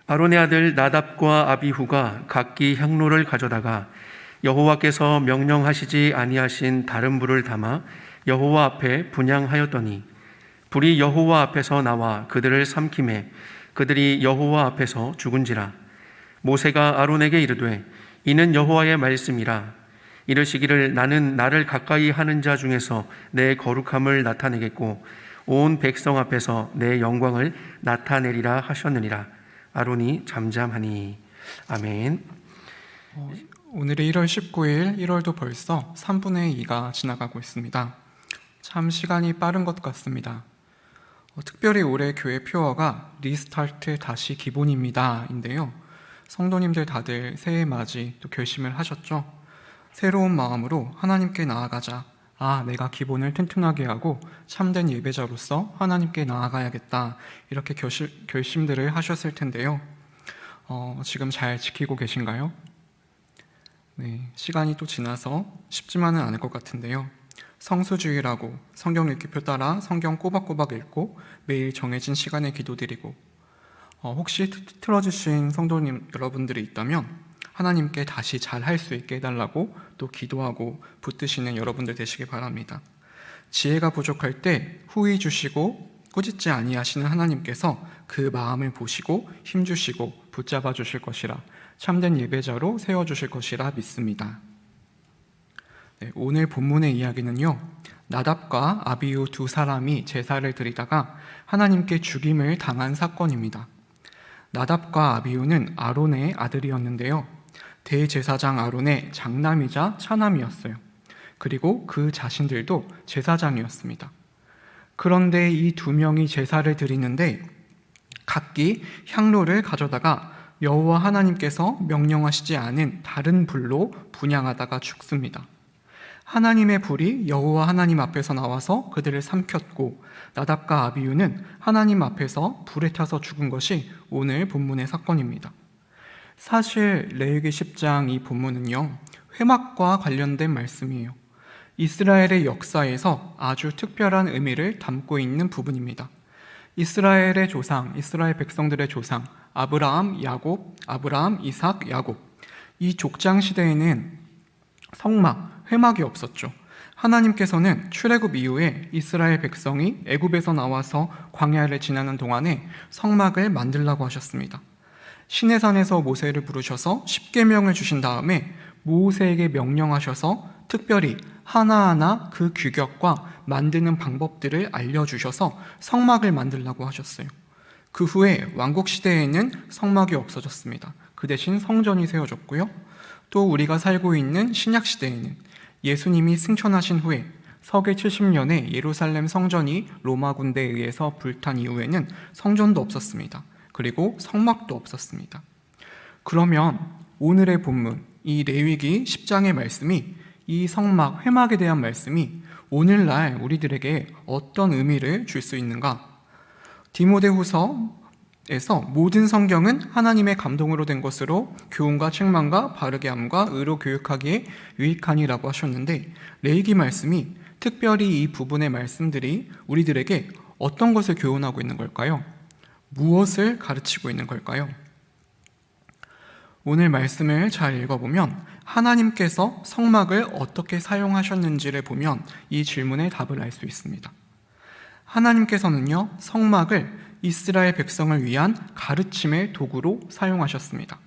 아론의 아들 나답과 아비후가 각기 향로를 가져다가 여호와께서 명령하시지 아니하신 다른 불을 담아 여호와 앞에 분향하였더니 불이 여호와 앞에서 나와 그들을 삼키매 그들이 여호와 앞에서 죽은지라. 모세가 아론에게 이르되 이는 여호와의 말씀이라. 이르시기를 나는 나를 가까이 하는 자 중에서 내 거룩함을 나타내겠고 온 백성 앞에서 내 영광을 나타내리라 하셨느니라. 아론이 잠잠하니. 아멘. 오늘이 1월 19일, 1월도 벌써 3분의 2가 지나가고 있습니다. 참 시간이 빠른 것 같습니다. 특별히 올해 교회 표어가 리스타트 다시 기본입니다 인데요. 성도님들 다들 새해 맞이 또 결심을 하셨죠? 새로운 마음으로 하나님께 나아가자. 내가 기본을 튼튼하게 하고 참된 예배자로서 하나님께 나아가야겠다. 이렇게 결심들을 하셨을 텐데요. 지금 잘 지키고 계신가요? 네, 시간이 또 지나서 쉽지만은 않을 것 같은데요. 성수주의라고 성경 읽기표 따라 성경 꼬박꼬박 읽고 매일 정해진 시간에 기도드리고 혹시 틀어주신 성도님 여러분들이 있다면 하나님께 다시 잘할 수 있게 해달라고 또 기도하고 붙드시는 여러분들 되시기 바랍니다. 지혜가 부족할 때 후히 주시고 꾸짖지 아니하시는 하나님께서 그 마음을 보시고 힘주시고 붙잡아 주실 것이라 참된 예배자로 세워주실 것이라 믿습니다. 네, 오늘 본문의 이야기는요, 나답과 아비후 두 사람이 제사를 드리다가 하나님께 죽임을 당한 사건입니다. 나답과 아비후는 아론의 아들이었는데요, 대제사장 아론의 장남이자 차남이었어요. 그리고 그 자신들도 제사장이었습니다. 그런데 이 두 명이 제사를 드리는데 각기 향로를 가져다가 여호와 하나님께서 명령하시지 않은 다른 불로 분향하다가 죽습니다. 하나님의 불이 여호와 하나님 앞에서 나와서 그들을 삼켰고 나답과 아비후는 하나님 앞에서 불에 타서 죽은 것이 오늘 본문의 사건입니다. 사실 레위기 10장 이 본문은요, 회막과 관련된 말씀이에요. 이스라엘의 역사에서 아주 특별한 의미를 담고 있는 부분입니다. 이스라엘의 조상, 이스라엘 백성들의 조상 아브라함, 야곱, 아브라함, 이삭, 야곱, 이 족장 시대에는 성막, 회막이 없었죠. 하나님께서는 출애굽 이후에 이스라엘 백성이 애굽에서 나와서 광야를 지나는 동안에 성막을 만들라고 하셨습니다. 시내산에서 모세를 부르셔서 십계명을 주신 다음에 모세에게 명령하셔서 특별히 하나하나 그 규격과 만드는 방법들을 알려주셔서 성막을 만들라고 하셨어요. 그 후에 왕국시대에는 성막이 없어졌습니다. 그 대신 성전이 세워졌고요. 또 우리가 살고 있는 신약시대에는 예수님이 승천하신 후에 서기 70년에 예루살렘 성전이 로마 군대에 의해서 불탄 이후에는 성전도 없었습니다. 그리고 성막도 없었습니다. 그러면 오늘의 본문, 이 레위기 10장의 말씀이, 이 성막, 회막에 대한 말씀이 오늘날 우리들에게 어떤 의미를 줄 수 있는가? 디모데후서에서 모든 성경은 하나님의 감동으로 된 것으로 교훈과 책망과 바르게 함과 의로 교육하기에 유익하니라고 하셨는데, 레위기 말씀이 특별히 이 부분의 말씀들이 우리들에게 어떤 것을 교훈하고 있는 걸까요? 무엇을 가르치고 있는 걸까요? 오늘 말씀을 잘 읽어보면 하나님께서 성막을 어떻게 사용하셨는지를 보면 이 질문의 답을 알 수 있습니다. 하나님께서는요, 성막을 이스라엘 백성을 위한 가르침의 도구로 사용하셨습니다.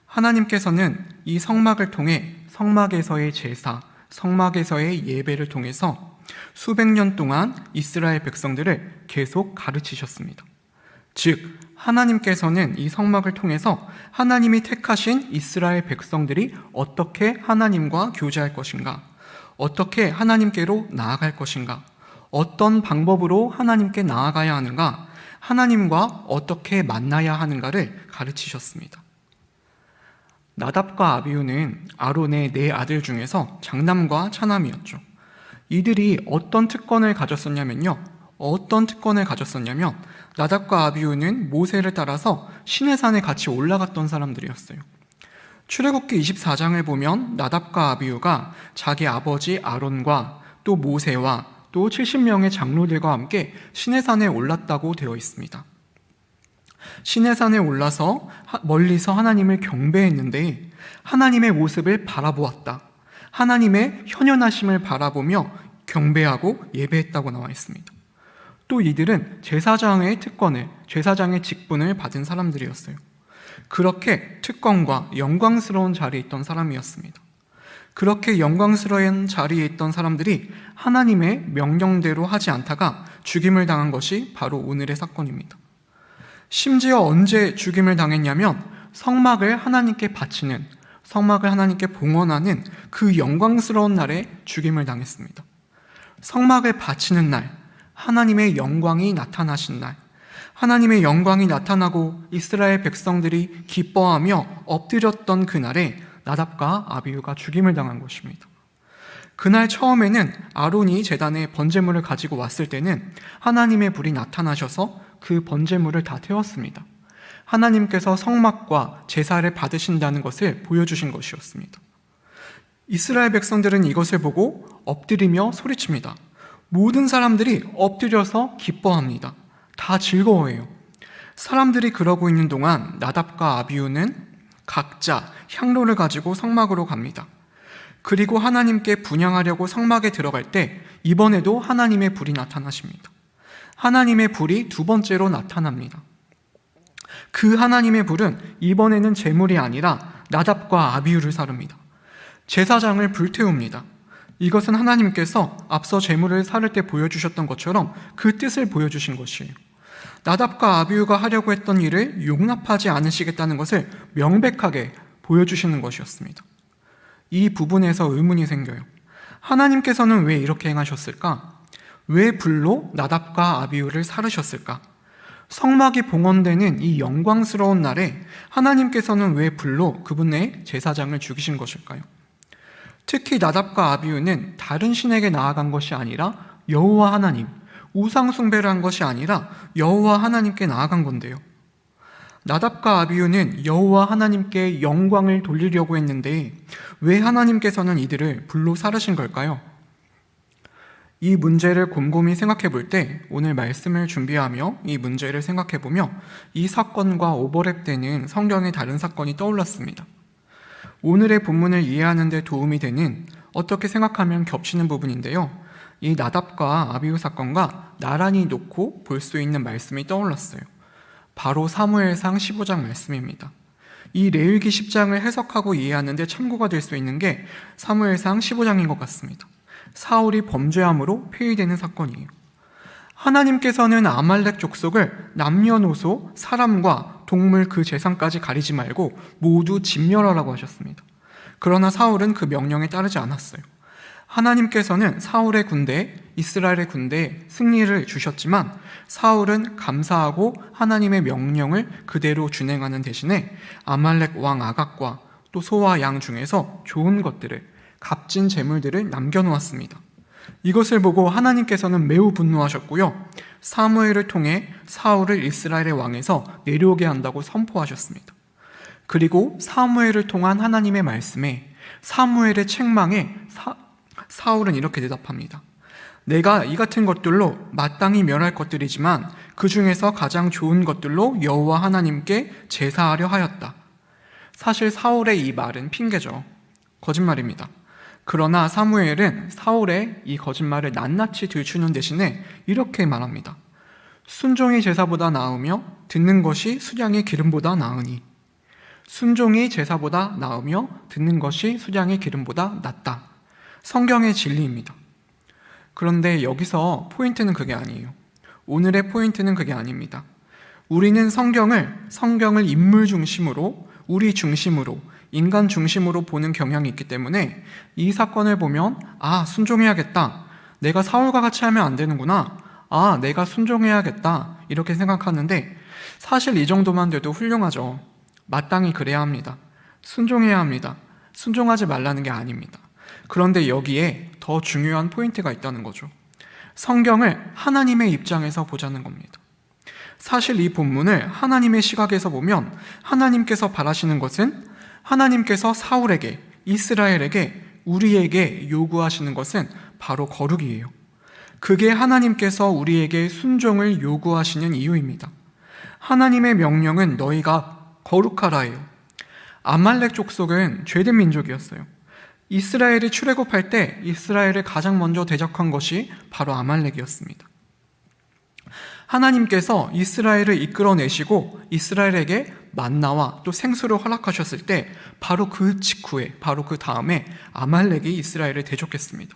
하나님께서는 이 성막을 통해 성막에서의 제사, 성막에서의 예배를 통해서 수백 년 동안 이스라엘 백성들을 계속 가르치셨습니다. 즉, 하나님께서는 이 성막을 통해서 하나님이 택하신 이스라엘 백성들이 어떻게 하나님과 교제할 것인가, 어떻게 하나님께로 나아갈 것인가, 어떤 방법으로 하나님께 나아가야 하는가, 하나님과 어떻게 만나야 하는가를 가르치셨습니다. 나답과 아비후는 아론의 네 아들 중에서 장남과 차남이었죠. 이들이 어떤 특권을 가졌었냐면 나답과 아비후는 모세를 따라서 시내산에 같이 올라갔던 사람들이었어요. 출애굽기 24장을 보면 나답과 아비후가 자기 아버지 아론과 또 모세와 또 70명의 장로들과 함께 시내산에 올랐다고 되어 있습니다. 시내산에 올라서 멀리서 하나님을 경배했는데 하나님의 모습을 바라보았다. 하나님의 현현하심을 바라보며 경배하고 예배했다고 나와 있습니다. 또 이들은 제사장의 특권을, 제사장의 직분을 받은 사람들이었어요. 그렇게 특권과 영광스러운 자리에 있던 사람이었습니다. 그렇게 영광스러운 자리에 있던 사람들이 하나님의 명령대로 하지 않다가 죽임을 당한 것이 바로 오늘의 사건입니다. 심지어 언제 죽임을 당했냐면 성막을 하나님께 바치는, 성막을 하나님께 봉헌하는 그 영광스러운 날에 죽임을 당했습니다. 성막을 바치는 날, 하나님의 영광이 나타나신 날, 하나님의 영광이 나타나고 이스라엘 백성들이 기뻐하며 엎드렸던 그날에 나답과 아비후가 죽임을 당한 것입니다. 그날 처음에는 아론이 제단에 번제물을 가지고 왔을 때는 하나님의 불이 나타나셔서 그 번제물을 다 태웠습니다. 하나님께서 성막과 제사를 받으신다는 것을 보여주신 것이었습니다. 이스라엘 백성들은 이것을 보고 엎드리며 소리칩니다. 모든 사람들이 엎드려서 기뻐합니다. 다 즐거워해요. 사람들이 그러고 있는 동안 나답과 아비후는 각자 향로를 가지고 성막으로 갑니다. 그리고 하나님께 분향하려고 성막에 들어갈 때 이번에도 하나님의 불이 나타나십니다. 하나님의 불이 두 번째로 나타납니다. 그 하나님의 불은 이번에는 제물이 아니라 나답과 아비후를 사릅니다. 제사장을 불태웁니다. 이것은 하나님께서 앞서 제물을 사를 때 보여주셨던 것처럼 그 뜻을 보여주신 것이에요. 나답과 아비후가 하려고 했던 일을 용납하지 않으시겠다는 것을 명백하게 보여주시는 것이었습니다. 이 부분에서 의문이 생겨요. 하나님께서는 왜 이렇게 행하셨을까? 왜 불로 나답과 아비후를 사르셨을까? 성막이 봉헌되는 이 영광스러운 날에 하나님께서는 왜 불로 그분의 제사장을 죽이신 것일까요? 특히 나답과 아비후는 다른 신에게 나아간 것이 아니라 여호와 하나님, 우상 숭배를 한 것이 아니라 여호와 하나님께 나아간 건데요. 나답과 아비후는 여호와 하나님께 영광을 돌리려고 했는데 왜 하나님께서는 이들을 불로 사르신 걸까요? 이 문제를 곰곰이 생각해 볼 때 오늘 말씀을 준비하며 이 문제를 생각해 보며 이 사건과 오버랩되는 성경의 다른 사건이 떠올랐습니다. 오늘의 본문을 이해하는 데 도움이 되는 어떻게 생각하면 겹치는 부분인데요. 이 나답과 아비후 사건과 나란히 놓고 볼 수 있는 말씀이 떠올랐어요. 바로 사무엘상 15장 말씀입니다. 이 레위기 10장을 해석하고 이해하는 데 참고가 될 수 있는 게 사무엘상 15장인 것 같습니다. 사울이 범죄함으로 폐위되는 사건이에요. 하나님께서는 아말렉 족속을 남녀노소, 사람과 동물 그 재산까지 가리지 말고 모두 진멸하라고 하셨습니다. 그러나 사울은 그 명령에 따르지 않았어요. 하나님께서는 사울의 군대, 이스라엘의 군대에 승리를 주셨지만 사울은 감사하고 하나님의 명령을 그대로 준행하는 대신에 아말렉 왕 아각과 또 소와 양 중에서 좋은 것들을, 값진 재물들을 남겨놓았습니다. 이것을 보고 하나님께서는 매우 분노하셨고요. 사무엘을 통해 사울을 이스라엘의 왕에서 내려오게 한다고 선포하셨습니다. 그리고 사무엘을 통한 하나님의 말씀에, 사무엘의 책망에 사울은 이렇게 대답합니다. 내가 이 같은 것들로 마땅히 멸할 것들이지만 그 중에서 가장 좋은 것들로 여호와 하나님께 제사하려 하였다. 사실 사울의 이 말은 핑계죠. 거짓말입니다. 그러나 사무엘은 사울의 이 거짓말을 낱낱이 들추는 대신에 이렇게 말합니다. 순종이 제사보다 나으며 듣는 것이 수량의 기름보다 나으니. 순종이 제사보다 나으며 듣는 것이 수량의 기름보다 낫다. 성경의 진리입니다. 그런데 여기서 포인트는 그게 아니에요. 오늘의 포인트는 그게 아닙니다. 우리는 성경을 인물 중심으로, 우리 중심으로, 인간 중심으로 보는 경향이 있기 때문에 이 사건을 보면 순종해야겠다. 내가 사울과 같이 하면 안 되는구나. 내가 순종해야겠다. 이렇게 생각하는데 사실 이 정도만 돼도 훌륭하죠. 마땅히 그래야 합니다. 순종해야 합니다. 순종하지 말라는 게 아닙니다. 그런데 여기에 더 중요한 포인트가 있다는 거죠. 성경을 하나님의 입장에서 보자는 겁니다. 사실 이 본문을 하나님의 시각에서 보면 하나님께서 바라시는 것은, 하나님께서 사울에게, 이스라엘에게, 우리에게 요구하시는 것은 바로 거룩이에요. 그게 하나님께서 우리에게 순종을 요구하시는 이유입니다. 하나님의 명령은 너희가 거룩하라예요. 아말렉 족속은 죄된 민족이었어요. 이스라엘이 출애굽할 때 이스라엘을 가장 먼저 대적한 것이 바로 아말렉이었습니다. 하나님께서 이스라엘을 이끌어내시고 이스라엘에게 만나와 또 생수를 허락하셨을 때 바로 그 직후에, 바로 그 다음에 아말렉이 이스라엘을 대적했습니다.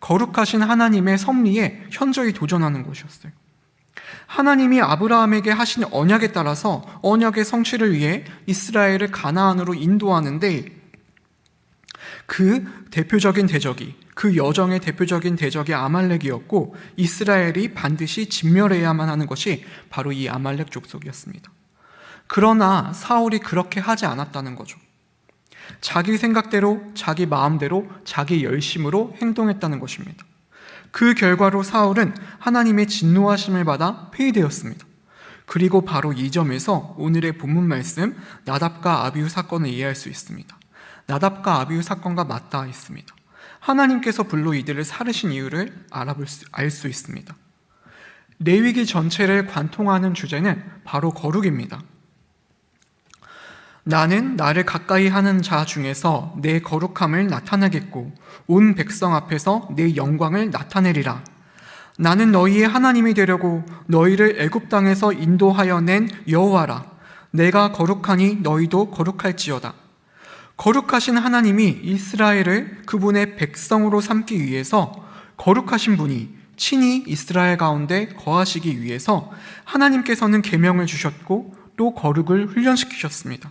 거룩하신 하나님의 섭리에 현저히 도전하는 것이었어요. 하나님이 아브라함에게 하신 언약에 따라서 언약의 성취를 위해 이스라엘을 가나안으로 인도하는데 그 대표적인 대적이, 그 여정의 대표적인 대적이 아말렉이었고 이스라엘이 반드시 진멸해야만 하는 것이 바로 이 아말렉 족속이었습니다. 그러나 사울이 그렇게 하지 않았다는 거죠. 자기 생각대로, 자기 마음대로, 자기 열심으로 행동했다는 것입니다. 그 결과로 사울은 하나님의 진노하심을 받아 폐위되었습니다. 그리고 바로 이 점에서 오늘의 본문 말씀 나답과 아비후 사건을 이해할 수 있습니다. 나답과 아비후 사건과 맞닿아 있습니다. 하나님께서 불로 이들을 사르신 이유를 알 수 있습니다. 레위기 전체를 관통하는 주제는 바로 거룩입니다. 나는 나를 가까이 하는 자 중에서 내 거룩함을 나타내겠고 온 백성 앞에서 내 영광을 나타내리라. 나는 너희의 하나님이 되려고 너희를 애굽 땅에서 인도하여 낸 여호와라. 내가 거룩하니 너희도 거룩할지어다. 거룩하신 하나님이 이스라엘을 그분의 백성으로 삼기 위해서 거룩하신 분이 친히 이스라엘 가운데 거하시기 위해서 하나님께서는 계명을 주셨고 또 거룩을 훈련시키셨습니다.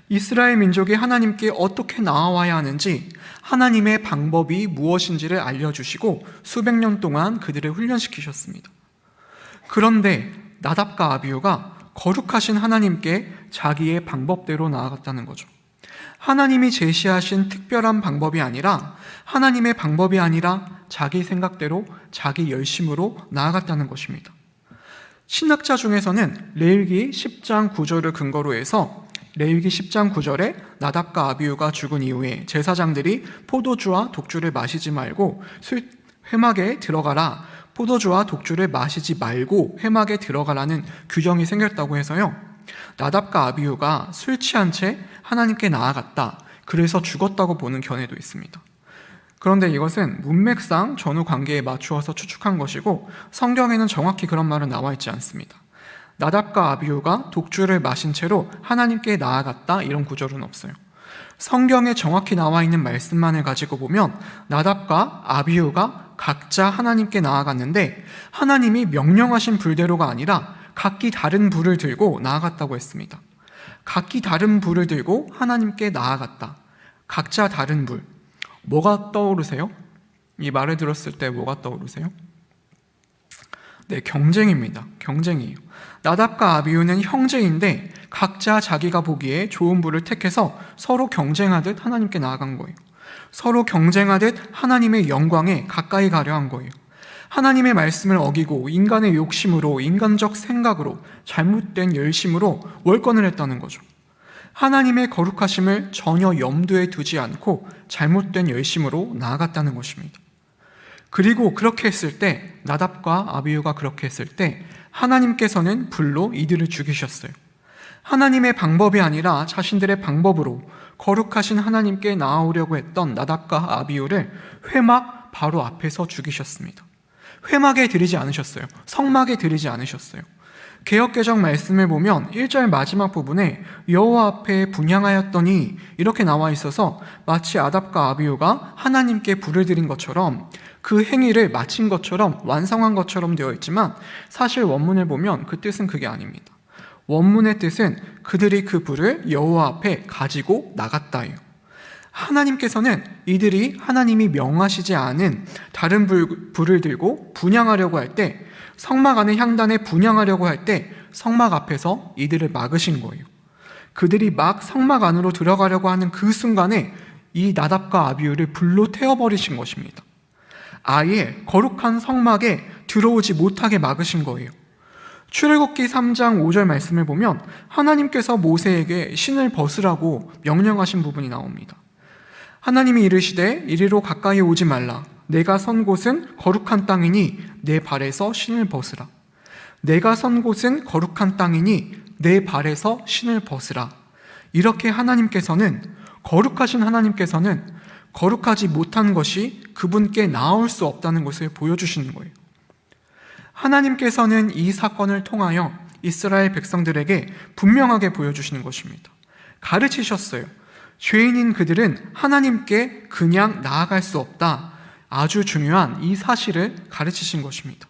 이스라엘 민족이 하나님께 어떻게 나아와야 하는지 하나님의 방법이 무엇인지를 알려주시고 수백 년 동안 그들을 훈련시키셨습니다. 그런데 나답과 아비후가 거룩하신 하나님께 자기의 방법대로 나아갔다는 거죠. 하나님이 제시하신 특별한 방법이 아니라 하나님의 방법이 아니라 자기 생각대로 자기 열심으로 나아갔다는 것입니다. 신학자 중에서는 레위기 10장 9절을 근거로 해서 레위기 10장 9절에 나답과 아비후가 죽은 이후에 제사장들이 포도주와 독주를 마시지 말고 회막에 들어가라, 포도주와 독주를 마시지 말고 회막에 들어가라는 규정이 생겼다고 해서요, 나답과 아비후가 술 취한 채 하나님께 나아갔다, 그래서 죽었다고 보는 견해도 있습니다. 그런데 이것은 문맥상 전후 관계에 맞추어서 추측한 것이고 성경에는 정확히 그런 말은 나와 있지 않습니다. 나답과 아비후가 독주를 마신 채로 하나님께 나아갔다, 이런 구절은 없어요. 성경에 정확히 나와 있는 말씀만을 가지고 보면 나답과 아비후가 각자 하나님께 나아갔는데 하나님이 명령하신 불대로가 아니라 각기 다른 불을 들고 나아갔다고 했습니다. 각기 다른 불을 들고 하나님께 나아갔다. 각자 다른 불. 뭐가 떠오르세요? 이 말을 들었을 때 뭐가 떠오르세요? 네, 경쟁입니다. 경쟁이에요. 나답과 아비후는 형제인데 각자 자기가 보기에 좋은 불을 택해서 서로 경쟁하듯 하나님께 나아간 거예요. 서로 경쟁하듯 하나님의 영광에 가까이 가려 한 거예요. 하나님의 말씀을 어기고 인간의 욕심으로, 인간적 생각으로, 잘못된 열심으로 월권을 했다는 거죠. 하나님의 거룩하심을 전혀 염두에 두지 않고 잘못된 열심으로 나아갔다는 것입니다. 그리고 그렇게 했을 때, 나답과 아비후가 그렇게 했을 때 하나님께서는 불로 이들을 죽이셨어요. 하나님의 방법이 아니라 자신들의 방법으로 거룩하신 하나님께 나아오려고 했던 나답과 아비후를 회막 바로 앞에서 죽이셨습니다. 회막에 들이지 않으셨어요. 성막에 들이지 않으셨어요. 개역개정 말씀을 보면 1절 마지막 부분에 여호와 앞에 분향하였더니 이렇게 나와 있어서 마치 나답과 아비후가 하나님께 불을 드린 것처럼, 그 행위를 마친 것처럼, 완성한 것처럼 되어 있지만 사실 원문을 보면 그 뜻은 그게 아닙니다. 원문의 뜻은 그들이 그 불을 여호와 앞에 가지고 나갔다예요. 하나님께서는 이들이 하나님이 명하시지 않은 다른 불을 들고 분향하려고 할 때, 성막 안의 향단에 분향하려고 할 때 성막 앞에서 이들을 막으신 거예요. 그들이 막 성막 안으로 들어가려고 하는 그 순간에 이 나답과 아비후를 불로 태워버리신 것입니다. 아예 거룩한 성막에 들어오지 못하게 막으신 거예요. 출애굽기 3장 5절 말씀을 보면 하나님께서 모세에게 신을 벗으라고 명령하신 부분이 나옵니다. 하나님이 이르시되 이리로 가까이 오지 말라. 내가 선 곳은 거룩한 땅이니 내 발에서 신을 벗으라. 내가 선 곳은 거룩한 땅이니 내 발에서 신을 벗으라. 이렇게 거룩하신 하나님께서는 거룩하지 못한 것이 그분께 나올 수 없다는 것을 보여주시는 거예요. 하나님께서는 이 사건을 통하여 이스라엘 백성들에게 분명하게 보여주시는 것입니다. 가르치셨어요. 죄인인 그들은 하나님께 그냥 나아갈 수 없다. 아주 중요한 이 사실을 가르치신 것입니다.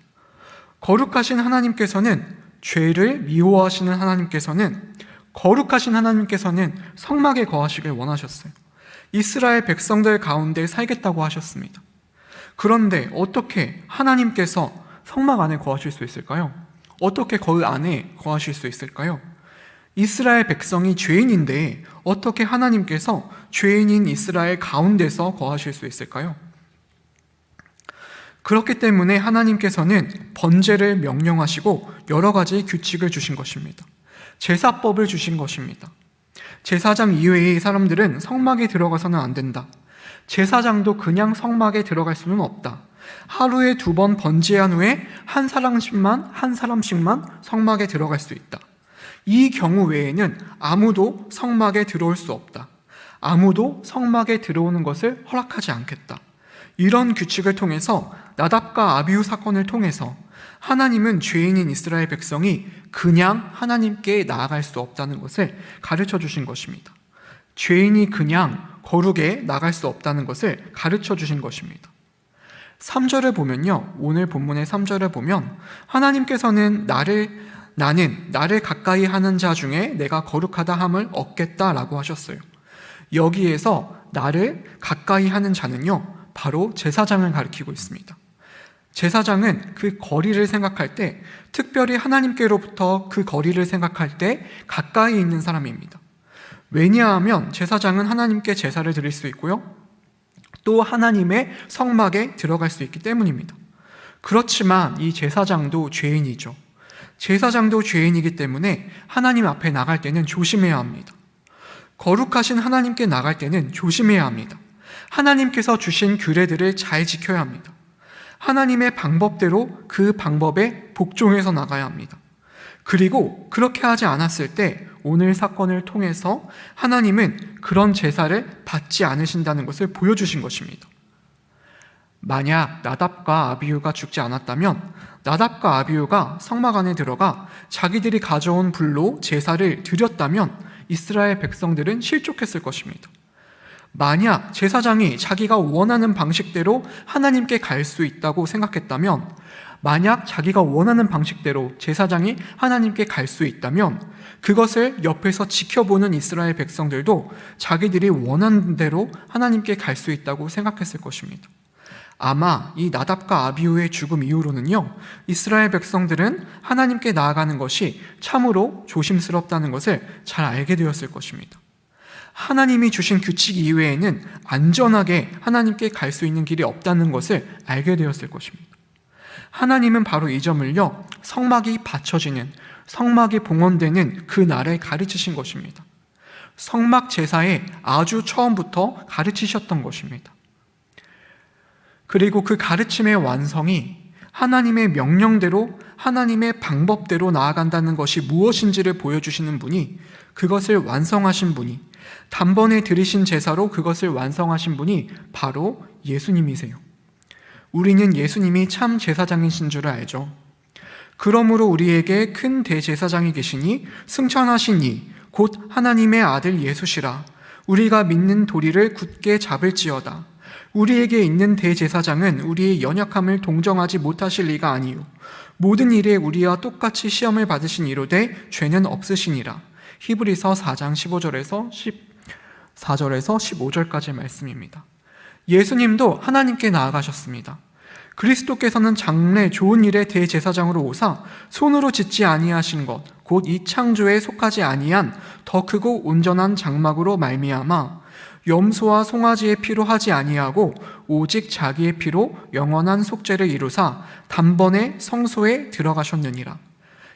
거룩하신 하나님께서는 죄를 미워하시는 하나님께서는 거룩하신 하나님께서는 성막에 거하시길 원하셨어요. 이스라엘 백성들 가운데 살겠다고 하셨습니다. 그런데 어떻게 하나님께서 성막 안에 거하실 수 있을까요? 어떻게 그 안에 거하실 수 있을까요? 이스라엘 백성이 죄인인데 어떻게 하나님께서 죄인인 이스라엘 가운데서 거하실 수 있을까요? 그렇기 때문에 하나님께서는 번제를 명령하시고 여러 가지 규칙을 주신 것입니다. 제사법을 주신 것입니다. 제사장 이외의 사람들은 성막에 들어가서는 안 된다. 제사장도 그냥 성막에 들어갈 수는 없다. 하루에 2번 번제한 후에 한 사람씩만 성막에 들어갈 수 있다. 이 경우 외에는 아무도 성막에 들어올 수 없다. 아무도 성막에 들어오는 것을 허락하지 않겠다. 이런 규칙을 통해서 나답과 아비후 사건을 통해서 하나님은 죄인인 이스라엘 백성이 그냥 하나님께 나아갈 수 없다는 것을 가르쳐 주신 것입니다. 죄인이 그냥 거룩에 나갈 수 없다는 것을 가르쳐 주신 것입니다. 3절을 보면요, 오늘 본문의 3절을 보면 하나님께서는 나를 가까이 하는 자 중에 내가 거룩하다 함을 얻겠다라고 하셨어요. 여기에서 나를 가까이 하는 자는요, 바로 제사장을 가리키고 있습니다. 제사장은 그 거리를 생각할 때, 특별히 하나님께로부터 그 거리를 생각할 때 가까이 있는 사람입니다. 왜냐하면 제사장은 하나님께 제사를 드릴 수 있고요, 또 하나님의 성막에 들어갈 수 있기 때문입니다. 그렇지만 이 제사장도 죄인이죠. 제사장도 죄인이기 때문에 하나님 앞에 나갈 때는 조심해야 합니다. 거룩하신 하나님께 나갈 때는 조심해야 합니다. 하나님께서 주신 규례들을 잘 지켜야 합니다. 하나님의 방법대로 그 방법에 복종해서 나가야 합니다. 그리고 그렇게 하지 않았을 때 오늘 사건을 통해서 하나님은 그런 제사를 받지 않으신다는 것을 보여주신 것입니다. 만약 나답과 아비후가 죽지 않았다면 나답과 아비후가 성막 안에 들어가 자기들이 가져온 불로 제사를 드렸다면 이스라엘 백성들은 실족했을 것입니다. 만약 제사장이 자기가 원하는 방식대로 하나님께 갈 수 있다고 생각했다면, 만약 자기가 원하는 방식대로 제사장이 하나님께 갈 수 있다면 그것을 옆에서 지켜보는 이스라엘 백성들도 자기들이 원하는 대로 하나님께 갈 수 있다고 생각했을 것입니다. 아마 이 나답과 아비후의 죽음 이후로는요, 이스라엘 백성들은 하나님께 나아가는 것이 참으로 조심스럽다는 것을 잘 알게 되었을 것입니다. 하나님이 주신 규칙 이외에는 안전하게 하나님께 갈 수 있는 길이 없다는 것을 알게 되었을 것입니다. 하나님은 바로 이 점을요, 성막이 받쳐지는, 성막이 봉헌되는 그 날에 가르치신 것입니다. 성막 제사에 아주 처음부터 가르치셨던 것입니다. 그리고 그 가르침의 완성이 하나님의 명령대로, 하나님의 방법대로 나아간다는 것이 무엇인지를 보여주시는 분이, 그것을 완성하신 분이, 단번에 드리신 제사로 그것을 완성하신 분이 바로 예수님이세요. 우리는 예수님이 참 제사장이신 줄 알죠. 그러므로 우리에게 큰 대제사장이 계시니 승천하신 이 곧 하나님의 아들 예수시라. 우리가 믿는 도리를 굳게 잡을지어다. 우리에게 있는 대제사장은 우리의 연약함을 동정하지 못하실 리가 아니요 모든 일에 우리와 똑같이 시험을 받으신 이로되 죄는 없으시니라. 히브리서 4장 15절에서 15절까지의 말씀입니다. 예수님도 하나님께 나아가셨습니다. 그리스도께서는 장래 좋은 일의 대제사장으로 오사 손으로 짓지 아니하신 것 곧 이 창조에 속하지 아니한 더 크고 온전한 장막으로 말미암아 염소와 송아지의 피로 하지 아니하고 오직 자기의 피로 영원한 속죄를 이루사 단번에 성소에 들어가셨느니라.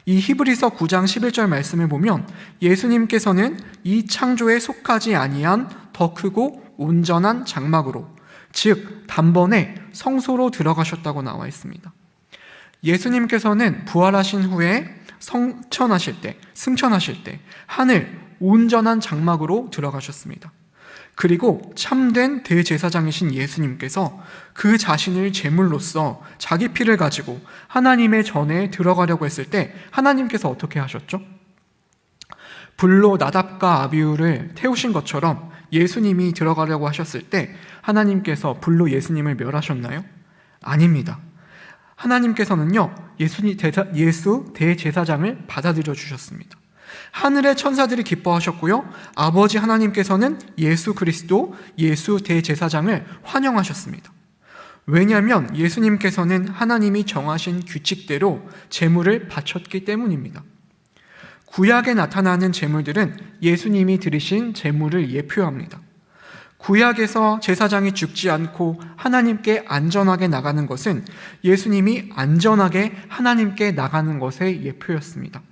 이 히브리서 9장 11절 말씀을 보면 예수님께서는 이 창조에 속하지 아니한 더 크고 온전한 장막으로, 즉 단번에 성소로 들어가셨다고 나와 있습니다. 예수님께서는 부활하신 후에 승천하실 때 하늘 온전한 장막으로 들어가셨습니다. 그리고 참된 대제사장이신 예수님께서 그 자신을 제물로서 자기 피를 가지고 하나님의 전에 들어가려고 했을 때 하나님께서 어떻게 하셨죠? 불로 나답과 아비후를 태우신 것처럼 예수님이 들어가려고 하셨을 때 하나님께서 불로 예수님을 멸하셨나요? 아닙니다. 하나님께서는요, 예수 대제사장을 받아들여 주셨습니다. 하늘의 천사들이 기뻐하셨고요, 아버지 하나님께서는 예수 그리스도, 예수 대제사장을 환영하셨습니다. 왜냐하면 예수님께서는 하나님이 정하신 규칙대로 제물을 바쳤기 때문입니다. 구약에 나타나는 제물들은 예수님이 드리신 제물을 예표합니다. 구약에서 제사장이 죽지 않고 하나님께 안전하게 나가는 것은 예수님이 안전하게 하나님께 나가는 것의 예표였습니다.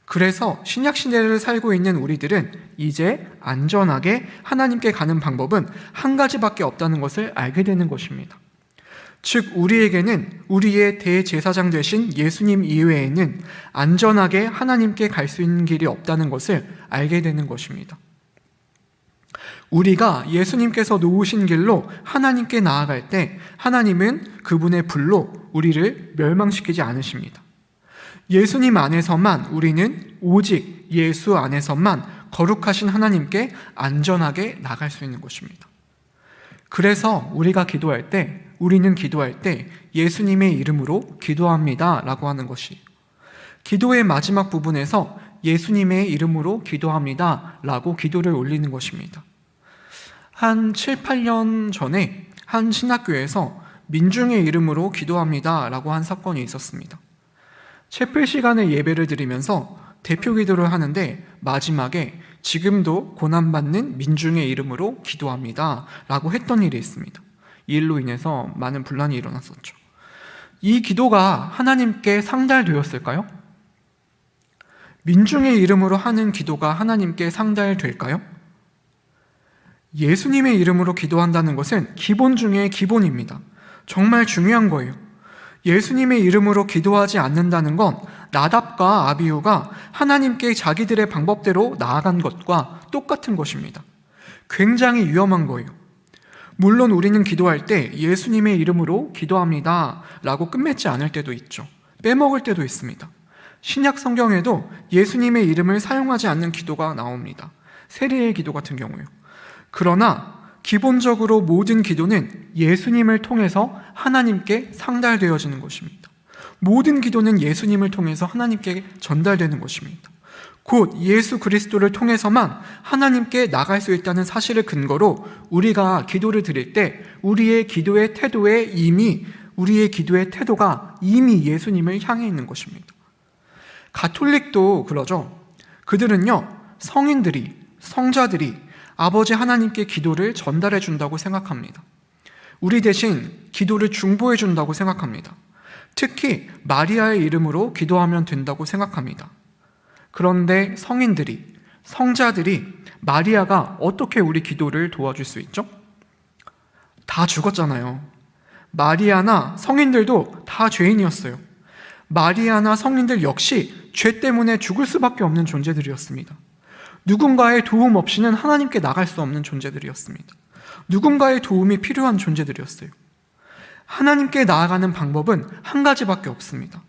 그래서 신약시대를 살고 있는 우리들은 이제 안전하게 하나님께 가는 방법은 한 가지밖에 없다는 것을 알게 되는 것입니다. 즉 우리에게는 우리의 대제사장 되신 예수님 이외에는 안전하게 하나님께 갈 수 있는 길이 없다는 것을 알게 되는 것입니다. 우리가 예수님께서 놓으신 길로 하나님께 나아갈 때 하나님은 그분의 불로 우리를 멸망시키지 않으십니다. 예수님 안에서만 우리는 오직 예수 안에서만 거룩하신 하나님께 안전하게 나갈 수 있는 것입니다. 그래서 우리는 기도할 때 예수님의 이름으로 기도합니다 라고 하는 것이, 기도의 마지막 부분에서 예수님의 이름으로 기도합니다 라고 기도를 올리는 것입니다. 한 7, 8년 전에 한 신학교에서 민중의 이름으로 기도합니다 라고 한 사건이 있었습니다. 채플 시간에 예배를 드리면서 대표 기도를 하는데 마지막에 지금도 고난받는 민중의 이름으로 기도합니다 라고 했던 일이 있습니다. 이 일로 인해서 많은 분란이 일어났었죠. 이 기도가 하나님께 상달되었을까요? 민중의 이름으로 하는 기도가 하나님께 상달될까요? 예수님의 이름으로 기도한다는 것은 기본 중에 기본입니다. 정말 중요한 거예요. 예수님의 이름으로 기도하지 않는다는 건 나답과 아비후가 하나님께 자기들의 방법대로 나아간 것과 똑같은 것입니다. 굉장히 위험한 거예요. 물론 우리는 기도할 때 예수님의 이름으로 기도합니다 라고 끝맺지 않을 때도 있죠. 빼먹을 때도 있습니다. 신약 성경에도 예수님의 이름을 사용하지 않는 기도가 나옵니다. 세례의 기도 같은 경우요. 그러나 기본적으로 모든 기도는 예수님을 통해서 하나님께 상달되어지는 것입니다. 모든 기도는 예수님을 통해서 하나님께 전달되는 것입니다. 곧 예수 그리스도를 통해서만 하나님께 나갈 수 있다는 사실을 근거로 우리가 기도를 드릴 때 우리의 기도의 태도가 이미 예수님을 향해 있는 것입니다. 가톨릭도 그러죠. 그들은요, 성자들이 아버지 하나님께 기도를 전달해 준다고 생각합니다. 우리 대신 기도를 중보해 준다고 생각합니다. 특히 마리아의 이름으로 기도하면 된다고 생각합니다. 그런데 성자들이 마리아가 어떻게 우리 기도를 도와줄 수 있죠? 다 죽었잖아요. 마리아나 성인들도 다 죄인이었어요. 마리아나 성인들 역시 죄 때문에 죽을 수밖에 없는 존재들이었습니다. 누군가의 도움 없이는 하나님께 나갈 수 없는 존재들이었습니다. 누군가의 도움이 필요한 존재들이었어요. 하나님께 나아가는 방법은 한 가지밖에 없습니다.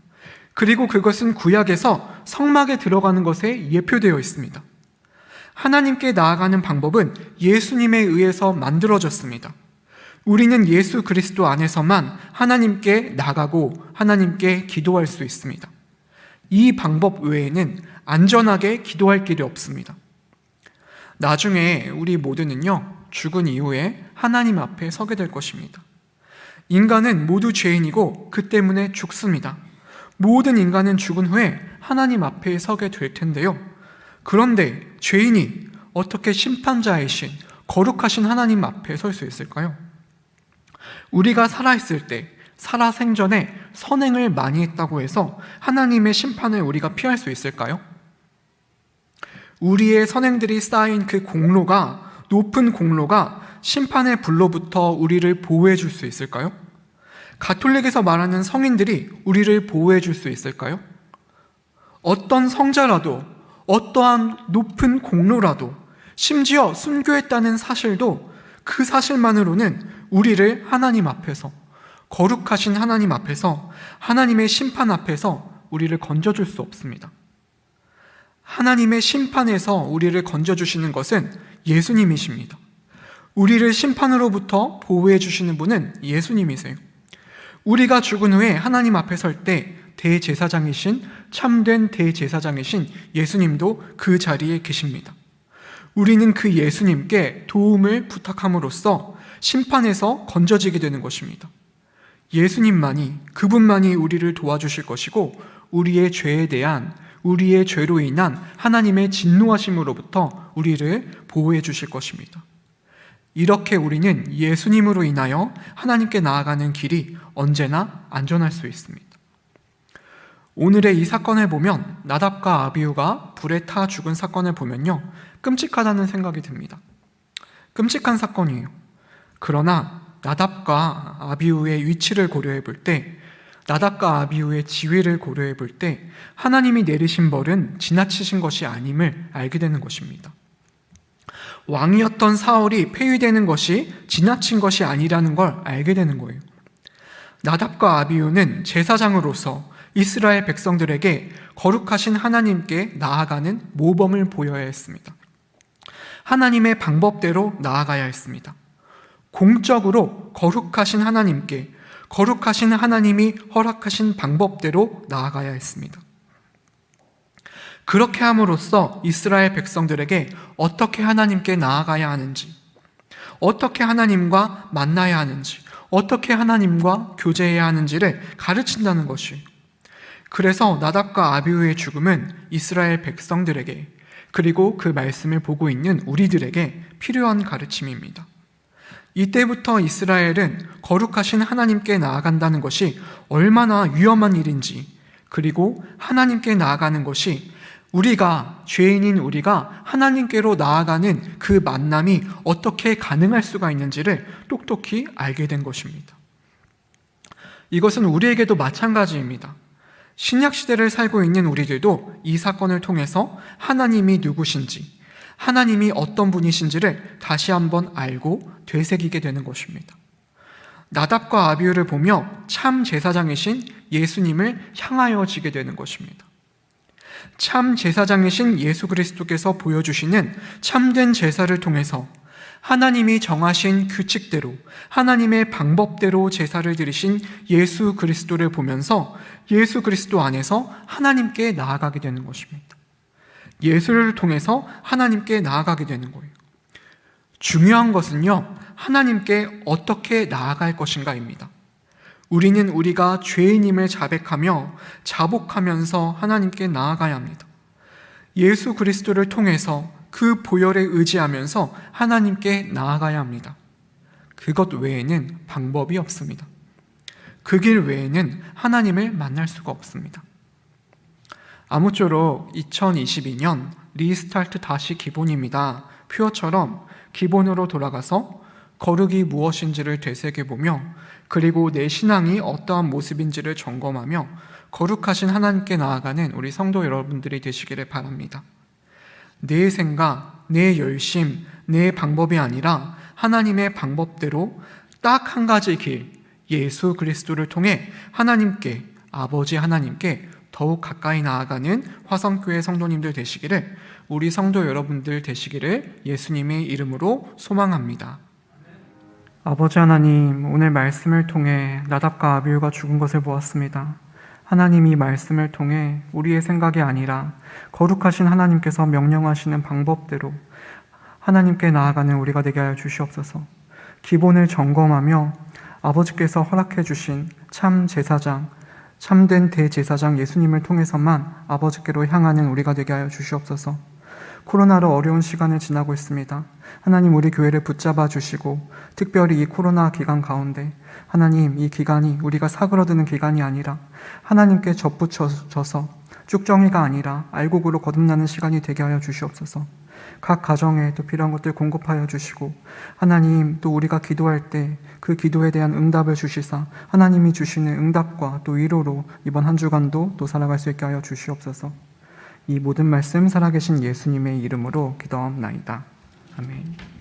그리고 그것은 구약에서 성막에 들어가는 것에 예표되어 있습니다. 하나님께 나아가는 방법은 예수님에 의해서 만들어졌습니다. 우리는 예수 그리스도 안에서만 하나님께 나가고 하나님께 기도할 수 있습니다. 이 방법 외에는 안전하게 기도할 길이 없습니다. 나중에 우리 모두는요, 죽은 이후에 하나님 앞에 서게 될 것입니다. 인간은 모두 죄인이고 그 때문에 죽습니다. 모든 인간은 죽은 후에 하나님 앞에 서게 될 텐데요. 그런데 죄인이 어떻게 심판자이신 거룩하신 하나님 앞에 설 수 있을까요? 우리가 살아있을 때, 살아생전에 선행을 많이 했다고 해서 하나님의 심판을 우리가 피할 수 있을까요? 우리의 선행들이 쌓인 그 높은 공로가 심판의 불로부터 우리를 보호해 줄 수 있을까요? 가톨릭에서 말하는 성인들이 우리를 보호해 줄 수 있을까요? 어떤 성자라도, 어떠한 높은 공로라도, 심지어 순교했다는 사실도 그 사실만으로는 우리를 하나님 앞에서, 거룩하신 하나님 앞에서, 하나님의 심판 앞에서 우리를 건져줄 수 없습니다. 하나님의 심판에서 우리를 건져주시는 것은 예수님이십니다. 우리를 심판으로부터 보호해 주시는 분은 예수님이세요. 우리가 죽은 후에 하나님 앞에 설 때 대제사장이신, 참된 대제사장이신 예수님도 그 자리에 계십니다. 우리는 그 예수님께 도움을 부탁함으로써 심판에서 건져지게 되는 것입니다. 예수님만이, 그분만이 우리를 도와주실 것이고, 우리의 죄에 대한, 우리의 죄로 인한 하나님의 진노하심으로부터 우리를 보호해 주실 것입니다. 이렇게 우리는 예수님으로 인하여 하나님께 나아가는 길이 언제나 안전할 수 있습니다. 오늘의 이 사건을 보면, 나답과 아비후가 불에 타 죽은 사건을 보면요, 끔찍하다는 생각이 듭니다. 끔찍한 사건이에요. 그러나 나답과 아비후의 위치를 고려해 볼 때, 나답과 아비후의 지위를 고려해 볼 때 하나님이 내리신 벌은 지나치신 것이 아님을 알게 되는 것입니다. 왕이었던 사울이 폐위되는 것이 지나친 것이 아니라는 걸 알게 되는 거예요. 나답과 아비후는 제사장으로서 이스라엘 백성들에게 거룩하신 하나님께 나아가는 모범을 보여야 했습니다. 하나님의 방법대로 나아가야 했습니다. 공적으로 거룩하신 하나님께, 거룩하신 하나님이 허락하신 방법대로 나아가야 했습니다. 그렇게 함으로써 이스라엘 백성들에게 어떻게 하나님께 나아가야 하는지, 어떻게 하나님과 만나야 하는지, 어떻게 하나님과 교제해야 하는지를 가르친다는 것이에요. 그래서 나답과 아비후의 죽음은 이스라엘 백성들에게, 그리고 그 말씀을 보고 있는 우리들에게 필요한 가르침입니다. 이때부터 이스라엘은 거룩하신 하나님께 나아간다는 것이 얼마나 위험한 일인지, 그리고 하나님께 나아가는 것이 우리가, 죄인인 우리가 하나님께로 나아가는 그 만남이 어떻게 가능할 수가 있는지를 똑똑히 알게 된 것입니다. 이것은 우리에게도 마찬가지입니다. 신약시대를 살고 있는 우리들도 이 사건을 통해서 하나님이 누구신지, 하나님이 어떤 분이신지를 다시 한번 알고 되새기게 되는 것입니다. 나답과 아비후를 보며 참 제사장이신 예수님을 향하여 지게 되는 것입니다. 참 제사장이신 예수 그리스도께서 보여주시는 참된 제사를 통해서 하나님이 정하신 규칙대로, 하나님의 방법대로 제사를 드리신 예수 그리스도를 보면서 예수 그리스도 안에서 하나님께 나아가게 되는 것입니다. 예수를 통해서 하나님께 나아가게 되는 거예요. 중요한 것은요, 하나님께 어떻게 나아갈 것인가입니다. 우리는 우리가 죄인임을 자백하며 자복하면서 하나님께 나아가야 합니다. 예수 그리스도를 통해서 그 보혈에 의지하면서 하나님께 나아가야 합니다. 그것 외에는 방법이 없습니다. 그 길 외에는 하나님을 만날 수가 없습니다. 아무쪼록 2022년 리스타트 다시 기본입니다 표어처럼 기본으로 돌아가서 거룩이 무엇인지를 되새겨보며, 그리고 내 신앙이 어떠한 모습인지를 점검하며 거룩하신 하나님께 나아가는 우리 성도 여러분들이 되시기를 바랍니다. 내 생각, 내 열심, 내 방법이 아니라 하나님의 방법대로 딱 한 가지 길, 예수 그리스도를 통해 하나님께, 아버지 하나님께 더욱 가까이 나아가는 화성교회 성도님들 되시기를, 우리 성도 여러분들 되시기를 예수님의 이름으로 소망합니다. 아버지 하나님, 오늘 말씀을 통해 나답과 아비후가 죽은 것을 보았습니다. 하나님이 이 말씀을 통해 우리의 생각이 아니라 거룩하신 하나님께서 명령하시는 방법대로 하나님께 나아가는 우리가 되게 하여 주시옵소서. 기본을 점검하며 아버지께서 허락해 주신 참 제사장, 참된 대제사장 예수님을 통해서만 아버지께로 향하는 우리가 되게 하여 주시옵소서. 코로나로 어려운 시간을 지나고 있습니다. 하나님, 우리 교회를 붙잡아 주시고, 특별히 이 코로나 기간 가운데 하나님, 이 기간이 우리가 사그러드는 기간이 아니라 하나님께 접붙여져서 쭉정이가 아니라 알곡으로 거듭나는 시간이 되게 하여 주시옵소서. 각 가정에 또 필요한 것들 공급하여 주시고 하나님 또 우리가 기도할 때 그 기도에 대한 응답을 주시사 하나님이 주시는 응답과 또 위로로 이번 한 주간도 또 살아갈 수 있게 하여 주시옵소서. 이 모든 말씀 살아계신 예수님의 이름으로 기도하옵나이다. 아멘.